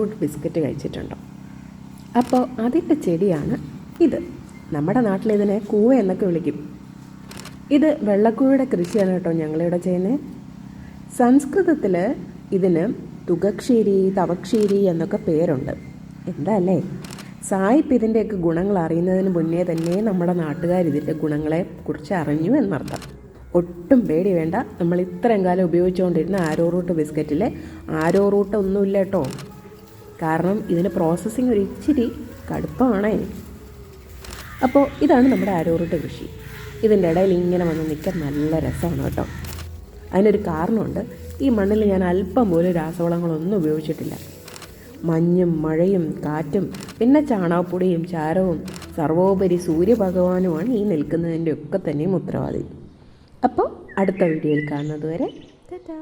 Root biscuit കഴിച്ചിട്ടുണ്ടോ? അപ്പോൾ അതിൻ്റെ ചെടിയാണ് ഇത്. നമ്മുടെ നാട്ടിലിതിനെ കൂവ എന്നൊക്കെ വിളിക്കും. ഇത് വെള്ളക്കൂവയുടെ കൃഷിയാണ് കേട്ടോ ഞങ്ങളിവിടെ ചെയ്യുന്നത്. സംസ്കൃതത്തിൽ ഇതിന് തുകക്ഷീരി, തവക്ഷീരി എന്നൊക്കെ പേരുണ്ട്. എന്താ അല്ലേ? സായിപ്പ് ഇതിൻ്റെയൊക്കെ ഗുണങ്ങൾ അറിയുന്നതിന് മുന്നേ തന്നെ നമ്മുടെ നാട്ടുകാർ ഇതിൻ്റെ ഗുണങ്ങളെ കുറിച്ച് അറിഞ്ഞു എന്നർത്ഥം. ഒട്ടും പേടി വേണ്ട. നമ്മൾ ഇത്രയും കാലം ഉപയോഗിച്ചുകൊണ്ടിരുന്ന ആരോ റൂട്ട് ബിസ്ക്കറ്റിലെ ആരോ റൂട്ട് ഒന്നുമില്ല കേട്ടോ. കാരണം ഇതിന് പ്രോസസ്സിങ് ഒരു ഇച്ചിരി കടുപ്പമാണേ. അപ്പോൾ ഇതാണ് നമ്മുടെ ആരോ റൂട്ട് കൃഷി. ഇതിൻ്റെ ഇടയിൽ ഇങ്ങനെ വന്ന് നിൽക്കാൻ നല്ല രസമാണ് കേട്ടോ. അതിനൊരു കാരണമുണ്ട്. ഈ മണ്ണിൽ ഞാൻ അല്പം പോലും രാസവളങ്ങളൊന്നും ഉപയോഗിച്ചിട്ടില്ല. മഞ്ഞും മഴയും കാറ്റും പിന്നെ ചാണകപ്പൊടിയും ചാരവും സർവോപരി സൂര്യഭഗവാനുമാണ് ഈ നിൽക്കുന്നതിൻ്റെ ഒക്കെ തന്നെയും ഉത്തരവാദി. അപ്പോൾ അടുത്ത വീഡിയോയിൽ കാണുന്നത് വരെ ടാറ്റാ.